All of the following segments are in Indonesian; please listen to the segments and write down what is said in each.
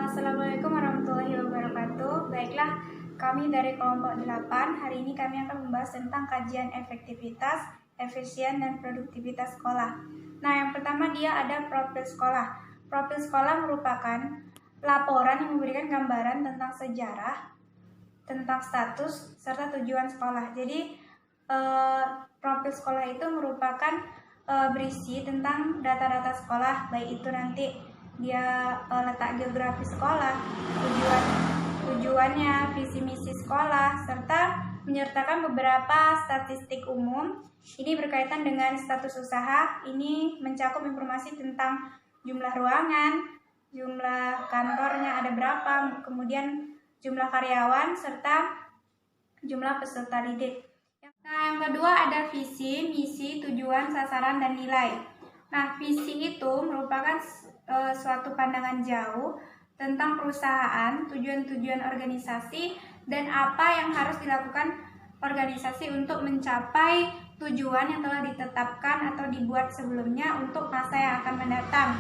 Assalamualaikum warahmatullahi wabarakatuh. Baiklah, kami dari kelompok 8. Hari ini kami akan membahas tentang kajian efektivitas, efisien, dan produktivitas sekolah. Nah, yang pertama dia ada profil sekolah. Profil sekolah merupakan laporan yang memberikan gambaran tentang sejarah, tentang status, serta tujuan sekolah. Jadi, profil sekolah itu merupakan berisi tentang data-data sekolah, baik itu nanti dia letak geografis sekolah, tujuannya, visi misi sekolah, serta menyertakan beberapa statistik umum. Ini berkaitan dengan status usaha. Ini mencakup informasi tentang jumlah ruangan, jumlah kantornya ada berapa, kemudian jumlah karyawan, serta jumlah peserta didik. Nah, yang kedua ada visi, misi, tujuan, sasaran, dan nilai. Nah, visi itu merupakan suatu pandangan jauh tentang perusahaan, tujuan-tujuan organisasi, dan apa yang harus dilakukan organisasi untuk mencapai tujuan yang telah ditetapkan atau dibuat sebelumnya untuk masa yang akan mendatang.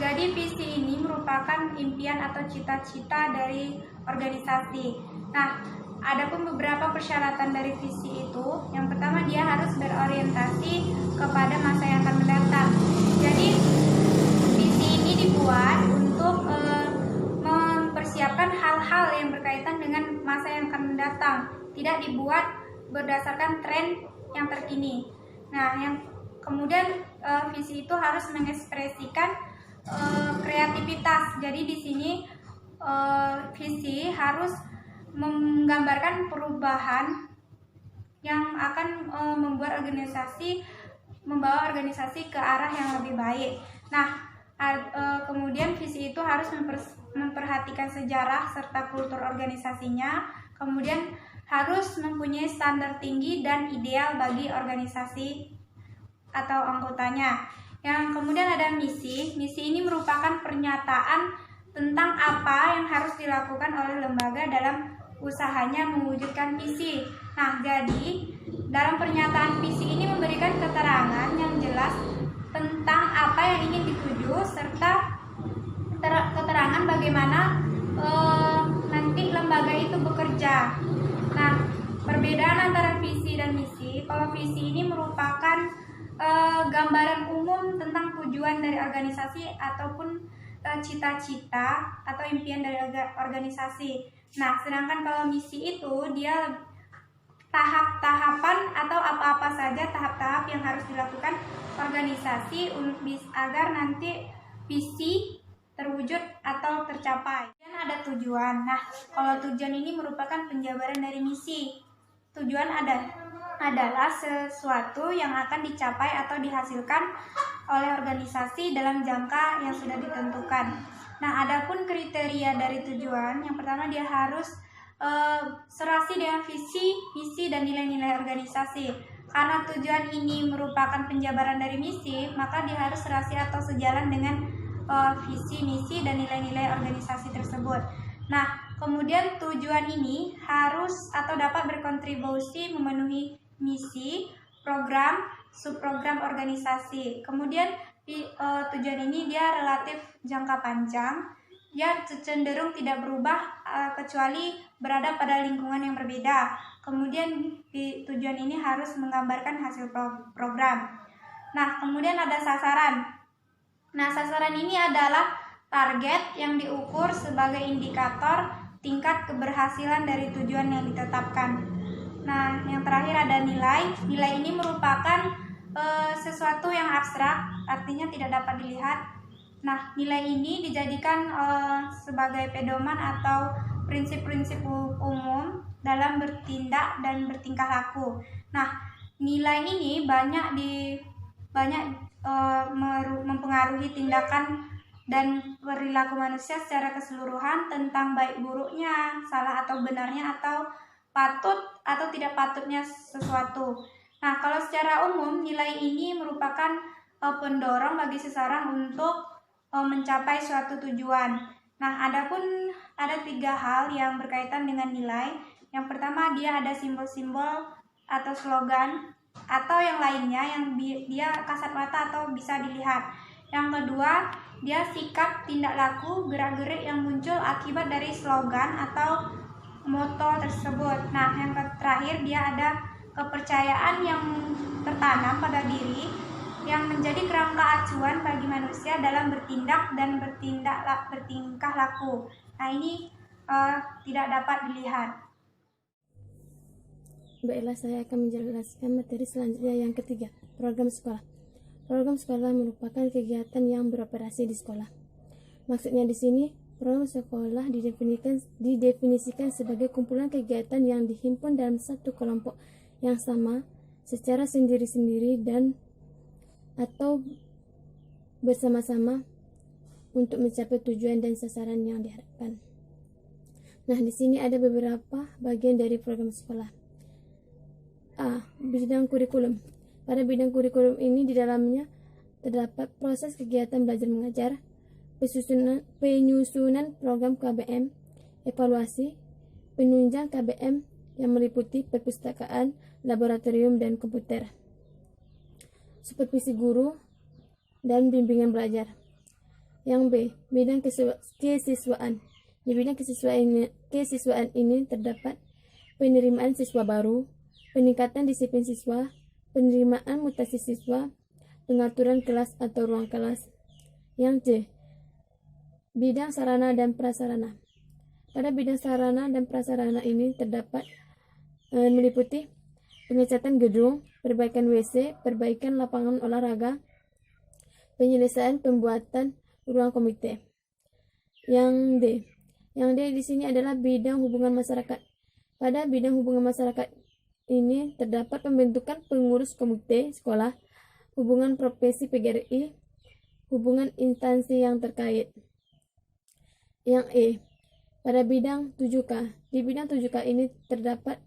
Jadi visi ini merupakan impian atau cita-cita dari organisasi. Nah, adapun beberapa persyaratan dari visi itu, yang pertama dia harus berorientasi kepada masa yang akan mendatang. Jadi visi ini dibuat untuk mempersiapkan hal-hal yang berkaitan dengan masa yang akan mendatang, tidak dibuat berdasarkan tren yang terkini. Nah, yang kemudian visi itu harus mengekspresikan kreativitas. Jadi di sini visi harus menggambarkan perubahan yang akan membawa organisasi ke arah yang lebih baik. Nah, kemudian visi itu harus memperhatikan sejarah serta kultur organisasinya, kemudian harus mempunyai standar tinggi dan ideal bagi organisasi atau anggotanya. Yang kemudian ada misi. Misi ini merupakan pernyataan tentang apa yang harus dilakukan oleh lembaga dalam usahanya mewujudkan visi. Nah, jadi dalam pernyataan visi ini memberikan keterangan yang jelas tentang apa yang ingin dituju serta keterangan bagaimana nanti lembaga itu bekerja. Nah, perbedaan antara visi dan misi. Kalau visi ini merupakan gambaran umum tentang tujuan dari organisasi ataupun cita-cita atau impian dari organisasi. Nah, sedangkan kalau misi itu dia tahap-tahapan atau apa-apa saja tahap-tahap yang harus dilakukan organisasi agar nanti visi terwujud atau tercapai. Dan ada tujuan. Nah, kalau tujuan ini merupakan penjabaran dari misi. Tujuan adalah sesuatu yang akan dicapai atau dihasilkan oleh organisasi dalam jangka yang sudah ditentukan. Nah, adapun kriteria dari tujuan, yang pertama dia harus serasi dengan visi, misi, dan nilai-nilai organisasi. Karena tujuan ini merupakan penjabaran dari misi, maka dia harus serasi atau sejalan dengan visi, misi, dan nilai-nilai organisasi tersebut. Nah, kemudian tujuan ini harus atau dapat berkontribusi memenuhi misi, program, subprogram organisasi. Kemudian tujuan ini dia relatif jangka panjang, dia cenderung tidak berubah kecuali berada pada lingkungan yang berbeda. Kemudian tujuan ini harus menggambarkan hasil program. Nah, kemudian ada sasaran. Nah, sasaran ini adalah target yang diukur sebagai indikator tingkat keberhasilan dari tujuan yang ditetapkan. Nah, yang terakhir ada nilai. Nilai ini merupakan sesuatu yang abstrak, artinya tidak dapat dilihat. Nah, nilai ini dijadikan sebagai pedoman atau prinsip-prinsip umum dalam bertindak dan bertingkah laku. Nah, nilai ini banyak mempengaruhi tindakan dan perilaku manusia secara keseluruhan tentang baik buruknya, salah atau benarnya, atau patut atau tidak patutnya sesuatu. Nah, kalau secara umum nilai ini merupakan pendorong bagi seseorang untuk mencapai suatu tujuan. Nah, adapun ada 3 hal yang berkaitan dengan nilai. Yang pertama dia ada simbol-simbol atau slogan atau yang lainnya yang dia kasat mata atau bisa dilihat. Yang kedua dia sikap, tindak laku, gerak-gerik yang muncul akibat dari slogan atau moto tersebut. Nah, yang terakhir dia ada kepercayaan yang tertanam pada diri yang menjadi kerangka acuan bagi manusia dalam bertindak dan bertingkah laku. Nah, ini tidak dapat dilihat. Baiklah, saya akan menjelaskan materi selanjutnya yang ketiga, program sekolah. Program sekolah merupakan kegiatan yang beroperasi di sekolah. Maksudnya di sini, program sekolah didefinisikan sebagai kumpulan kegiatan yang dihimpun dalam satu kelompok yang sama secara sendiri-sendiri dan atau bersama-sama untuk mencapai tujuan dan sasaran yang diharapkan. Nah, di sini ada beberapa bagian dari program sekolah. A. Bidang kurikulum. Pada bidang kurikulum ini di dalamnya terdapat proses kegiatan belajar mengajar, penyusunan program KBM, evaluasi, penunjang KBM yang meliputi perpustakaan, laboratorium, dan komputer, supervisi guru, dan bimbingan belajar. Yang B. Bidang kesiswaan. Di bidang kesiswaan ini terdapat penerimaan siswa baru, peningkatan disiplin siswa, penerimaan mutasi siswa, pengaturan kelas atau ruang kelas. Yang C. Bidang sarana dan prasarana. Pada bidang sarana dan prasarana ini terdapat meliputi pengecatan gedung, perbaikan WC, perbaikan lapangan olahraga, penyelesaian pembuatan ruang komite. Yang D. Yang D di sini adalah bidang hubungan masyarakat. Pada bidang hubungan masyarakat ini terdapat pembentukan pengurus komite sekolah, hubungan profesi PGRI, hubungan instansi yang terkait. Yang E. Pada bidang 7K. Di bidang 7K ini terdapat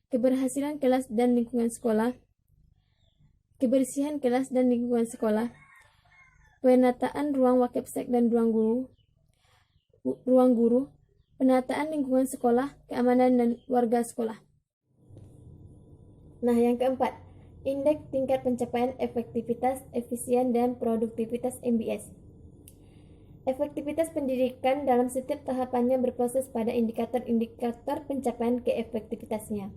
keberhasilan kelas dan lingkungan sekolah, kebersihan kelas dan lingkungan sekolah, penataan ruang wakapsek dan ruang guru, penataan lingkungan sekolah, keamanan dan warga sekolah. Nah, yang keempat, indeks tingkat pencapaian efektivitas, efisien, dan produktivitas MBS. Efektivitas pendidikan dalam setiap tahapannya berproses pada indikator-indikator pencapaian keefektivitasnya.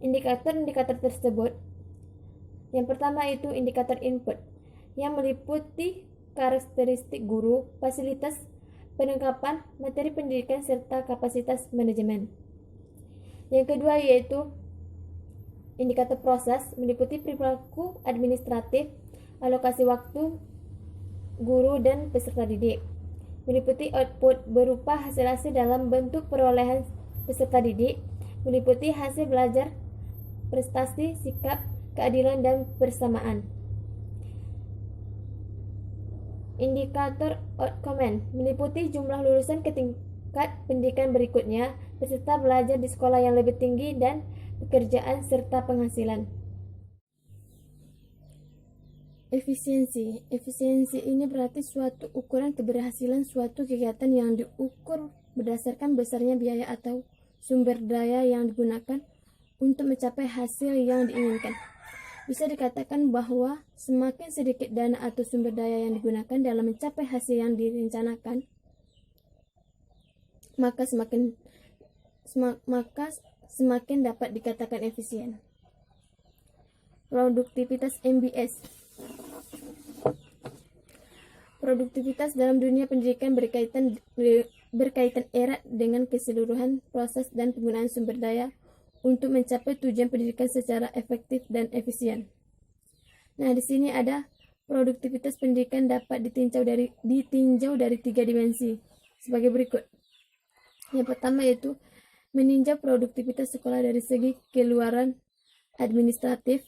Indikator-indikator tersebut, yang pertama itu indikator input, yang meliputi karakteristik guru, fasilitas, penengkapan, materi pendidikan, serta kapasitas manajemen. Yang kedua yaitu indikator proses, meliputi perilaku administratif, alokasi waktu guru dan peserta didik. Meliputi output berupa hasil-hasil dalam bentuk perolehan peserta didik, meliputi hasil belajar, prestasi, sikap, keadilan, dan persamaan. Indikator outcome meliputi jumlah lulusan ke tingkat pendidikan berikutnya, peserta belajar di sekolah yang lebih tinggi, dan pekerjaan serta penghasilan. Efisiensi. Efisiensi ini berarti suatu ukuran keberhasilan suatu kegiatan yang diukur berdasarkan besarnya biaya atau sumber daya yang digunakan untuk mencapai hasil yang diinginkan. Bisa dikatakan bahwa semakin sedikit dana atau sumber daya yang digunakan dalam mencapai hasil yang direncanakan, maka semakin dapat dikatakan efisien. Produktivitas MBS. Produktivitas dalam dunia pendidikan berkaitan erat dengan keseluruhan proses dan penggunaan sumber daya untuk mencapai tujuan pendidikan secara efektif dan efisien. Nah, di sini ada produktivitas pendidikan dapat ditinjau dari 3 dimensi sebagai berikut. Yang pertama yaitu meninjau produktivitas sekolah dari segi keluaran administratif,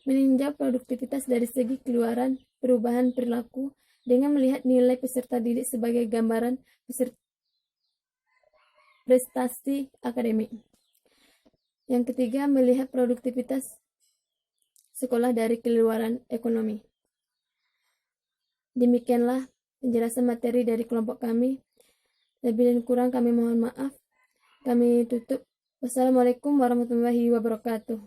meninjau produktivitas dari segi keluaran perubahan perilaku dengan melihat nilai peserta didik sebagai gambaran prestasi akademik. Yang ketiga, melihat produktivitas sekolah dari keluaran ekonomi. Demikianlah penjelasan materi dari kelompok kami. Lebih dan kurang kami mohon maaf. Kami tutup. Wassalamualaikum warahmatullahi wabarakatuh.